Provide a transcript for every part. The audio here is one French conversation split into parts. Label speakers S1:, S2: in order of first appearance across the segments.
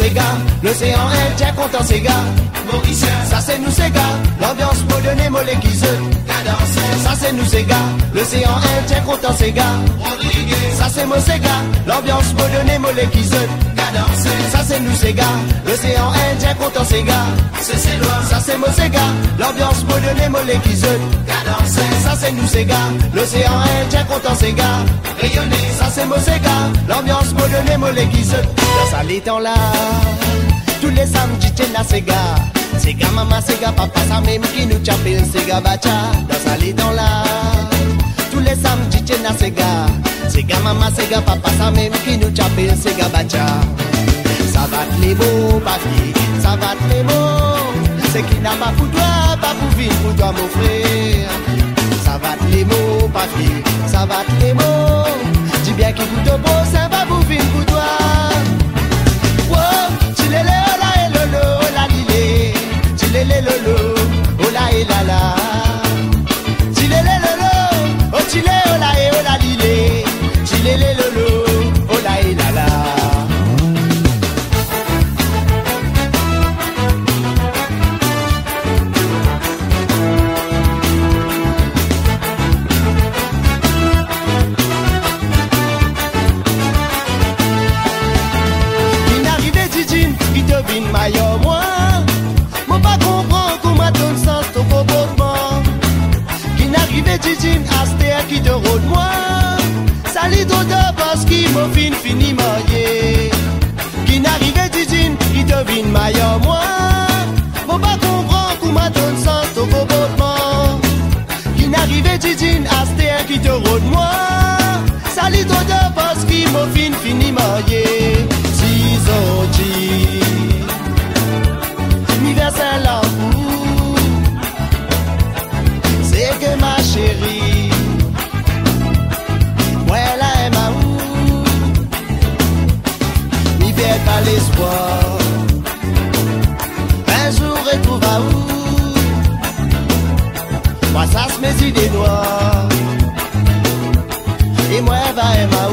S1: ces gars. L'océan Indien content ces gars. Mauricien, ça c'est nous ces gars. L'ambiance moderne mollet qui se ça c'est nous ces gars. L'océan Indien content ces gars. Rodriguez, ça c'est moi ces gars. L'ambiance moderne mollet qui se ça c'est nous ces gars. L'océan Indien content ces gars. C'est loin, ça c'est moi ces gars. L'ambiance moderne mollet qui se ça c'est nous ces gars. L'océan Indien content ces gars. Rayonner, ça c'est moi ces gars. L'ambiance moderne mollet qui se dans sa l'étang là. Tous les samedis tiennent à ces gars. Ces gars maman, ces gars papa, ça même qui nous chapelle, ces gars bacha. Dans sa l'étang là. Tous les samedis tiennent à ces gars. Ces gars maman, ces gars papa, ça même qui nous chapelle, ces gars bacha. Ça va les mots, papier, ça va les mots. C'est qui n'a pas pour toi, pas pour vivre pour toi mon frère. Ça va les mots, papier, ça va les mots. Dis bien qu'il vous te pose, ça va pour vivre pour toi. Wow, chilele, ola et lolo, ola lile. Chilele lolo, ola et lala. Chilele lolo, oh chile, ola et ola lile. Chilele lolo, ola et lala. Maillot moi, mon pas comprend comment donne sens ton comportement. Qui n'arrivait Titine à terre qui te rôde moi. Salut ton deux parce qu'il m'a fini marié. Qui n'arrivait Titine qui devine maillot moi. Mon pas comprend comment donne sens ton comportement. Qui n'arrivait Titine à terre qui te rôde moi. Salut ton deux parce qu'il m'a fini marié. 6 ans universel l'amour, c'est que ma chérie, ouais la aime à où, n'y perd pas l'espoir, un jour retrouve à où, moi ça se mes idées noires, et moi va aime à où.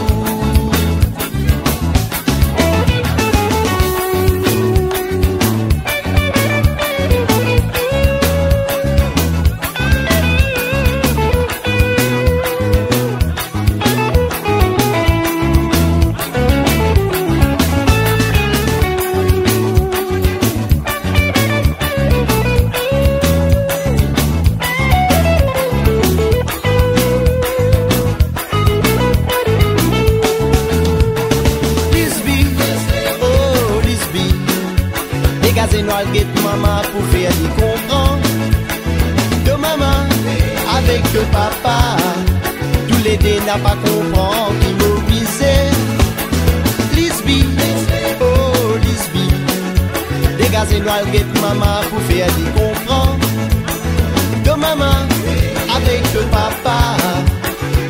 S1: Maman pour faire y comprendre. De maman avec de papa, tous les deux n'a pas comprendre qui m'oblisait. Lisby, oh Lisby, dégagez noir guette maman pour faire y comprendre. De maman avec de papa,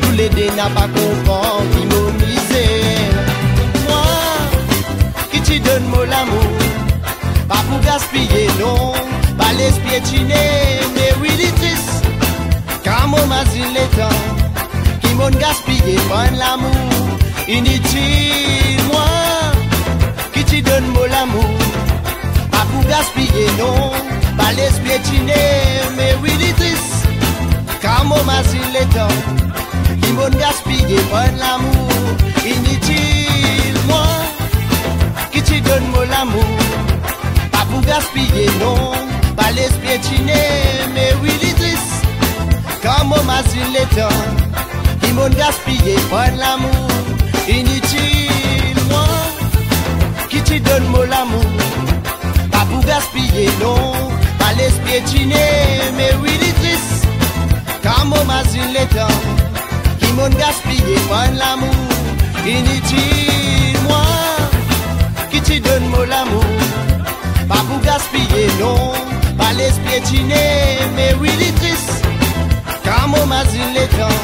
S1: tous les deux n'a pas comprendre qui m'oblisait. Moi qui te donne mon amour. Pas pour gaspiller, non, pas les piétiner, mais oui, les tristes. Car mon masine les temps, qui m'ont gaspillé, bon l'amour, inutile, moi, qui te donne mon amour. Pas pour gaspiller, non, pas les piétiner, mais oui, les tristes. Car mon masine les temps, qui m'ont gaspillé, bon l'amour, inutile, moi, qui te donne mon amour. Pour gaspiller, non, pas les piétiner, mais oui, les tristes. Comme au masine les temps, qui m'ont gaspillé, bon l'amour, inutile, moi, qui te donne mon amour. Pas pour gaspiller, non, pas les piétiner, mais oui, les tristes. Comme au masine les temps, qui m'ont gaspillé, bon l'amour, inutile, moi, qui te donne mon amour. Pas pour gaspiller, non, pas les piétiner, mais oui, les tristes. Car mon masine les temps,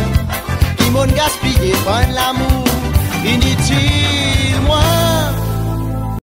S1: qui m'ont gaspillé, bon l'amour, inutile.